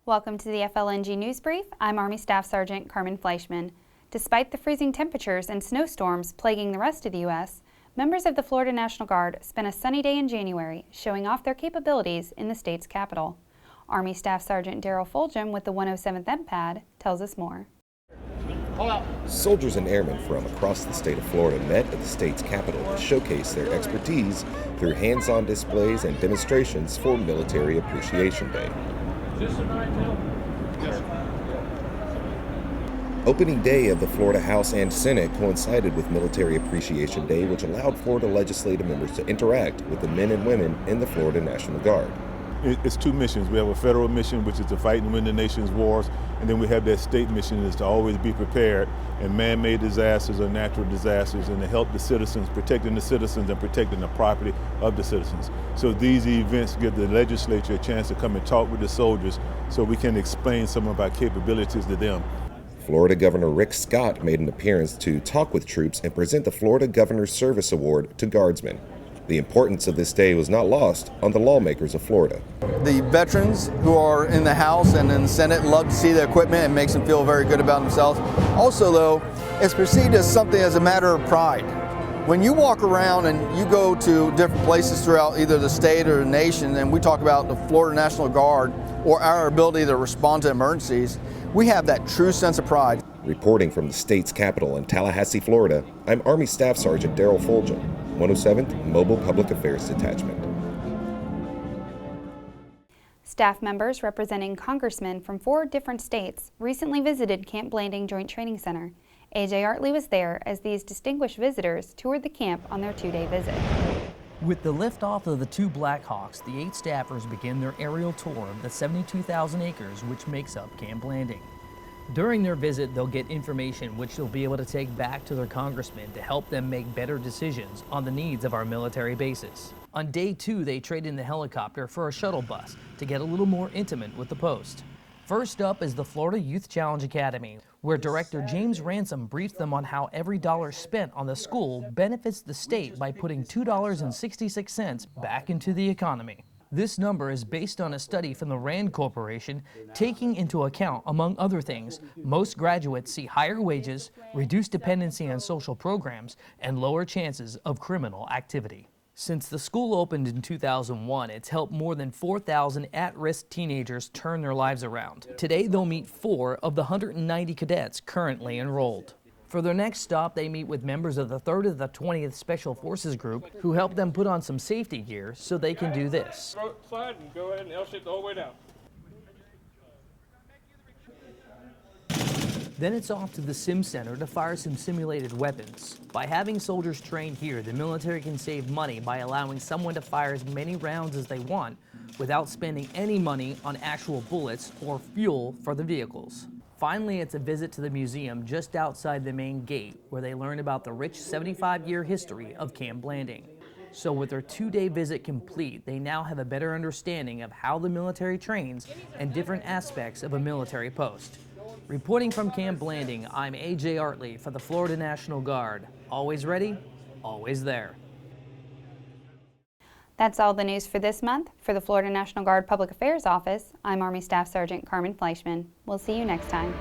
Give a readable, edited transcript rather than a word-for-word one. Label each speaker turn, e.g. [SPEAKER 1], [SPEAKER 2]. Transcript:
[SPEAKER 1] Welcome to the FLNG News Brief. I'm Army Staff Sergeant Carmen Fleischman. Despite the freezing temperatures and snowstorms plaguing the rest of the U.S., members of the Florida National Guard spent a sunny day in January showing off their capabilities in the state's capital. Army Staff Sergeant Daryl Fulgham with the 107th MPAD tells us more.
[SPEAKER 2] Soldiers and airmen from across the state of Florida met at the state's capital to showcase their expertise through hands-on displays and demonstrations for Military Appreciation Day. Opening day of the Florida House and Senate coincided with Military Appreciation Day, which allowed Florida legislative members to interact with the men and women in the Florida National Guard.
[SPEAKER 3] It's two missions. We have a federal mission, which is to fight and win the nation's wars, and then we have that state mission, is to always be prepared in man-made disasters or natural disasters, and to help the citizens, protecting the citizens and protecting the property of the citizens. So these events give the legislature a chance to come and talk with the soldiers so we can explain some of our capabilities to them.
[SPEAKER 2] Florida Governor Rick Scott made an appearance to talk with troops and present the Florida Governor's Service Award to Guardsmen. The importance of this day was not lost on the lawmakers of Florida.
[SPEAKER 4] The veterans who are in the House and in the Senate love to see the equipment and makes them feel very good about themselves. Also, though, it's perceived as something as a matter of pride. When you walk around and you go to different places throughout either the state or the nation, and we talk about the Florida National Guard or our ability to respond to emergencies, we have that true sense of pride.
[SPEAKER 2] Reporting from the state's capital in Tallahassee, Florida, I'm Army Staff Sergeant Daryl Fulgham, 107th Mobile Public Affairs Detachment.
[SPEAKER 1] Staff members representing congressmen from 4 different states recently visited Camp Blanding Joint Training Center. A.J. Artley was there as these distinguished visitors toured the camp on their 2-day visit.
[SPEAKER 5] With the liftoff of the 2 Blackhawks, the 8 staffers begin their aerial tour of the 72,000 acres which makes up Camp Blanding. During their visit, they'll get information which they'll be able to take back to their congressmen to help them make better decisions on the needs of our military bases. On day 2, they trade in the helicopter for a shuttle bus to get a little more intimate with the post. First up is the Florida Youth Challenge Academy, where Director James Ransom briefed them on how every dollar spent on the school benefits the state by putting $2.66 back into the economy. This number is based on a study from the RAND Corporation, taking into account, among other things, most graduates see higher wages, reduced dependency on social programs, and lower chances of criminal activity. Since the school opened in 2001, it's helped more than 4,000 at-risk teenagers turn their lives around. Today, they'll meet 4 of the 190 cadets currently enrolled. For their next stop, they meet with members of the 3rd of the 20th Special Forces Group who help them put on some safety gear so they can do this.
[SPEAKER 6] Slide and go ahead and L-shape the whole way down.
[SPEAKER 5] Then it's off to the Sim Center to fire some simulated weapons. By having soldiers train here, the military can save money by allowing someone to fire as many rounds as they want without spending any money on actual bullets or fuel for the vehicles. Finally, it's a visit to the museum just outside the main gate where they learn about the rich 75-year history of Camp Blanding. So with their 2-day visit complete, they now have a better understanding of how the military trains and different aspects of a military post. Reporting from Camp Blanding, I'm A.J. Artley for the Florida National Guard. Always ready, always there.
[SPEAKER 1] That's all the news for this month. For the Florida National Guard Public Affairs Office, I'm Army Staff Sergeant Carmen Fleischman. We'll see you next time.